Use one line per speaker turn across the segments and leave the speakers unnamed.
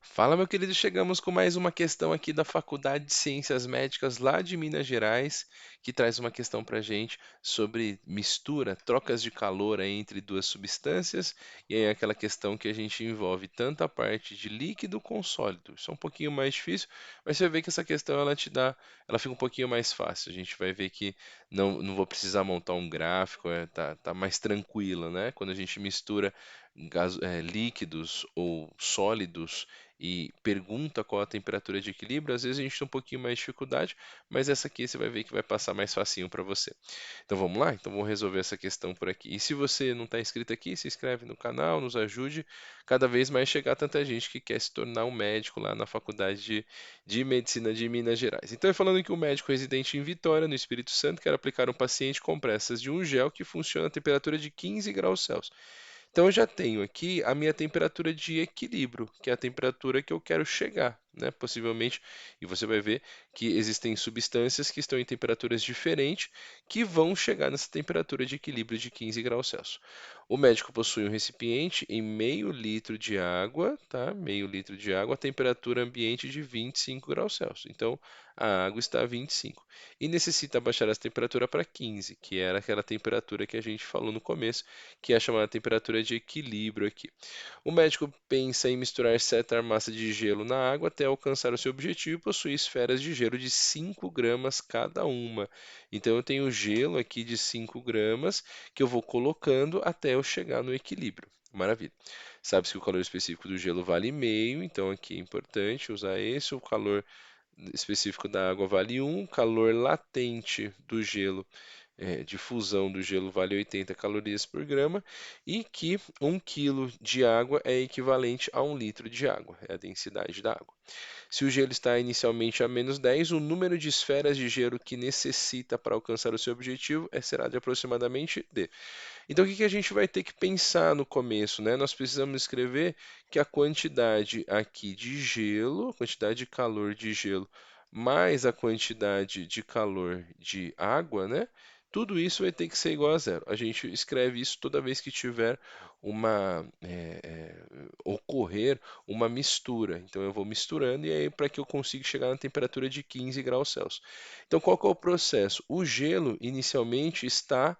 Fala, meu querido, chegamos com mais uma questão aqui da Faculdade de Ciências Médicas lá de Minas Gerais, que traz uma questão para gente sobre mistura, trocas de calor aí entre duas substâncias, e aí aquela questão que a gente envolve tanto a parte de líquido com sólido. Isso é um pouquinho mais difícil, mas você vai ver que essa questão ela fica um pouquinho mais fácil. A gente vai ver que não vou precisar montar um gráfico, tá mais tranquila, né? Quando a gente mistura líquidos ou sólidos e pergunta qual a temperatura de equilíbrio, às vezes a gente tem um pouquinho mais de dificuldade, mas essa aqui você vai ver que vai passar mais facinho para você. Então vamos lá? Então vamos resolver essa questão por aqui. E se você não está inscrito aqui, se inscreve no canal, nos ajude cada vez mais chegar tanta gente que quer se tornar um médico lá na Faculdade de Medicina de Minas Gerais. Então, falando que um médico residente em Vitória, no Espírito Santo, quer aplicar um paciente compressas de um gel que funciona a temperatura de 15 graus Celsius. Então eu já tenho aqui a minha temperatura de equilíbrio, que é a temperatura que eu quero chegar, né? Possivelmente, e você vai ver que existem substâncias que estão em temperaturas diferentes que vão chegar nessa temperatura de equilíbrio de 15 graus Celsius. O médico possui um recipiente em meio litro de água, tá? Meio litro de água, a temperatura ambiente de 25 graus Celsius. Então a água está a 25 e necessita baixar essa temperatura para 15, que era aquela temperatura que a gente falou no começo, que é a chamada temperatura de equilíbrio aqui. O médico pensa em misturar certa massa de gelo na água até alcançar o seu objetivo e possui esferas de gelo de 5 gramas cada uma. Então eu tenho gelo aqui de 5 gramas que eu vou colocando até eu chegar no equilíbrio. Maravilha. Sabe-se que o calor específico do gelo vale meio, então aqui é importante usar esse. O calor específico da água vale 1, o calor latente do gelo de fusão do gelo vale 80 calorias por grama e que 1 quilo de água é equivalente a 1 litro de água, é a densidade da água. Se o gelo está inicialmente a -10, o número de esferas de gelo que necessita para alcançar o seu objetivo será de aproximadamente D. Então, o que que a gente vai ter que pensar no começo, né? Nós precisamos escrever que a quantidade aqui de gelo, a quantidade de calor de gelo, mais a quantidade de calor de água, né? Tudo isso vai ter que ser igual a zero. A gente escreve isso toda vez que tiver ocorrer uma mistura. Então eu vou misturando e aí para que eu consiga chegar na temperatura de 15 graus Celsius. Então qual que é o processo? O gelo inicialmente está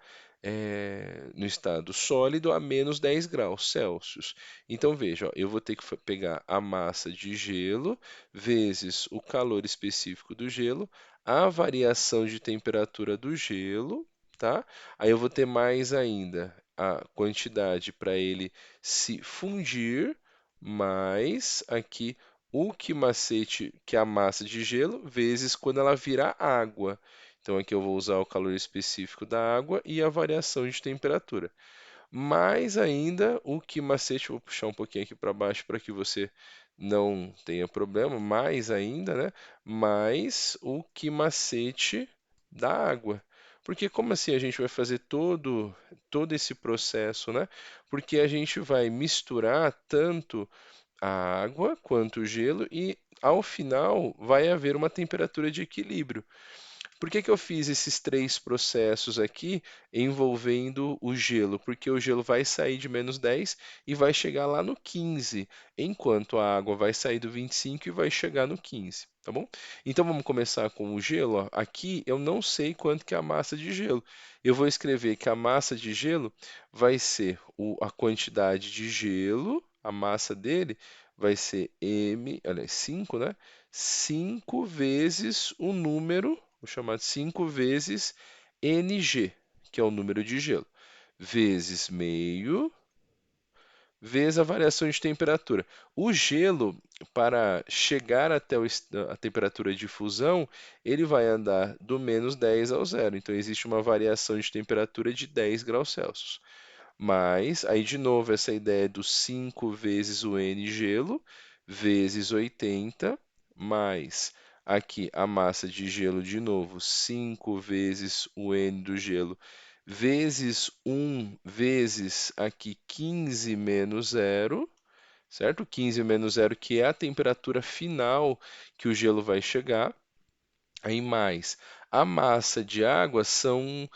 no estado sólido a -10 graus Celsius. Então veja, ó, eu vou ter que pegar a massa de gelo vezes o calor específico do gelo, a variação de temperatura do gelo, tá? Aí eu vou ter mais ainda a quantidade para ele se fundir, mais aqui o que macete, que é a massa de gelo, vezes quando ela virar água. Então aqui eu vou usar o calor específico da água e a variação de temperatura. Mais ainda o que macete, vou puxar um pouquinho aqui para baixo para que você não tenha problema, mais ainda, né? Mais o que macete da água. Porque como assim a gente vai fazer todo esse processo, né? Porque a gente vai misturar tanto a água quanto o gelo e ao final vai haver uma temperatura de equilíbrio. Por que que eu fiz esses três processos aqui envolvendo o gelo? Porque o gelo vai sair de -10 e vai chegar lá no 15, enquanto a água vai sair do 25 e vai chegar no 15, tá bom? Então vamos começar com o gelo, ó. Aqui eu não sei quanto que é a massa de gelo. Eu vou escrever que a massa de gelo vai ser a quantidade de gelo, a massa dele vai ser m, olha, 5, né? 5 vezes o número, vou chamar de 5 vezes Ng, que é o número de gelo, vezes meio, vezes a variação de temperatura. O gelo, para chegar até a temperatura de fusão, ele vai andar do -10 ao zero. Então, existe uma variação de temperatura de 10 graus Celsius. Mas, aí de novo, essa ideia do 5 vezes o N gelo, vezes 80, mais aqui a massa de gelo de novo, 5 vezes o N do gelo, vezes 1 vezes aqui 15 menos zero, certo? 15 menos zero, que é a temperatura final que o gelo vai chegar. Aí mais, a massa de água são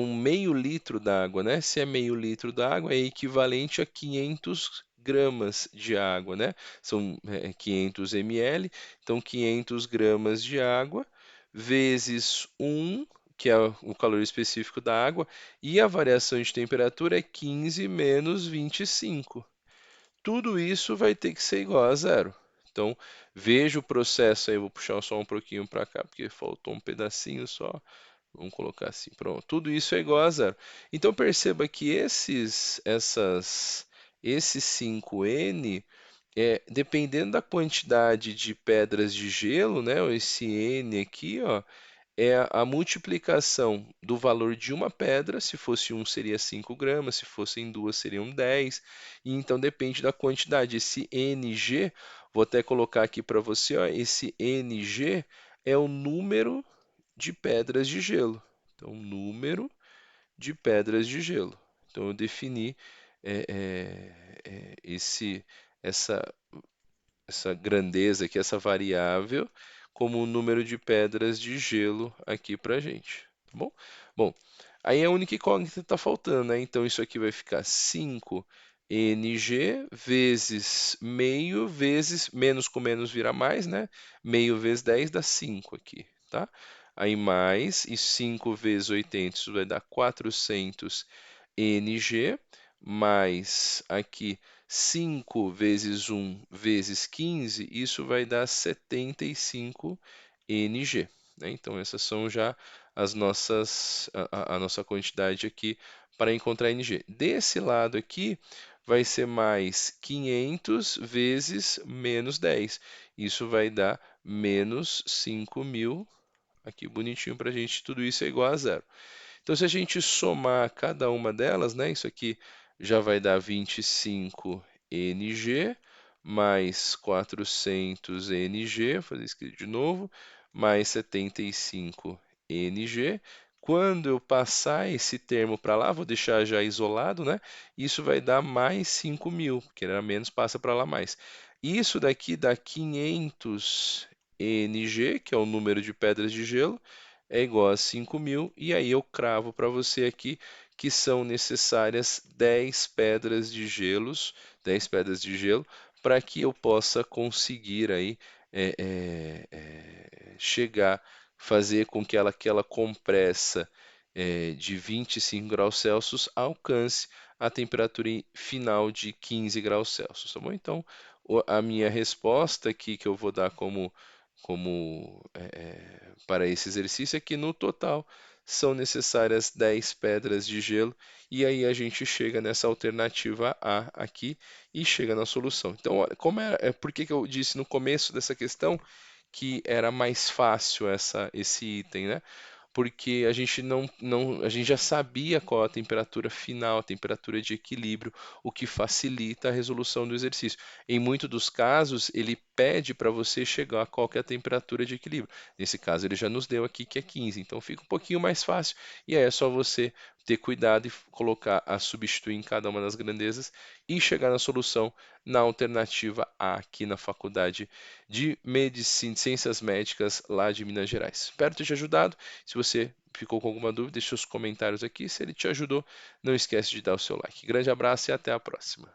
meio litro d'água, né? Se é meio litro d'água, é equivalente a 500 gramas de água, né? São 500 ml, então 500 gramas de água vezes 1, que é o calor específico da água, e a variação de temperatura é 15 menos 25. Tudo isso vai ter que ser igual a zero. Então, veja o processo aí, vou puxar só um pouquinho para cá, porque faltou um pedacinho só. Vamos colocar assim, pronto. Tudo isso é igual a zero. Então perceba que esse 5N, dependendo da quantidade de pedras de gelo, né? Esse N aqui, ó, é a multiplicação do valor de uma pedra. Se fosse um, seria 5 gramas, se fossem duas, seriam 10. E então depende da quantidade. Esse Ng, vou até colocar aqui para você, ó, esse Ng é o número de pedras de gelo. Então, número de pedras de gelo. Então, eu defini é, essa, essa grandeza aqui, essa variável, como o número de pedras de gelo aqui para a gente. Tá bom? Bom, aí é a única incógnita que está faltando, né? Então, isso aqui vai ficar 5Ng vezes meio vezes, menos com menos vira mais, né? Meio vezes 10 dá 5 aqui, tá? Aí mais, e 5 vezes 80, isso vai dar 400 NG, mais aqui 5 vezes 1 vezes 15, isso vai dar 75 NG, né? Então, essas são já a nossa quantidade aqui para encontrar NG. Desse lado aqui, vai ser mais 500 vezes menos 10. Isso vai dar menos 5.000. Aqui bonitinho para a gente, tudo isso é igual a zero. Então, se a gente somar cada uma delas, né, isso aqui já vai dar 25 NG mais 400 NG, vou fazer isso aqui de novo, mais 75 NG. Quando eu passar esse termo para lá, vou deixar já isolado, né? Isso vai dar mais 5.000, porque era menos, passa para lá mais. Isso daqui dá 500 NG, que é o número de pedras de gelo, é igual a 5.000, e aí eu cravo para você aqui que são necessárias 10 pedras de gelos, 10 pedras de gelo, para que eu possa conseguir aí chegar, fazer com que aquela compressa de 25 graus Celsius alcance a temperatura final de 15 graus Celsius, tá bom? Então, a minha resposta aqui que eu vou dar para esse exercício é que no total são necessárias 10 pedras de gelo, e aí a gente chega nessa alternativa A aqui e chega na solução. Então, olha, por que que eu disse no começo dessa questão que era mais fácil esse item, né? Porque a gente já sabia qual a temperatura final, a temperatura de equilíbrio, o que facilita a resolução do exercício. Em muitos dos casos, ele pede para você chegar a qual que é a temperatura de equilíbrio. Nesse caso, ele já nos deu aqui que é 15, então fica um pouquinho mais fácil. E aí é só você ter cuidado e colocar a substituir em cada uma das grandezas e chegar na solução na alternativa A aqui na Faculdade de Medicina, Ciências Médicas lá de Minas Gerais. Espero ter te ajudado. Se você ficou com alguma dúvida, deixe seus comentários aqui. Se ele te ajudou, não esquece de dar o seu like. Grande abraço e até a próxima.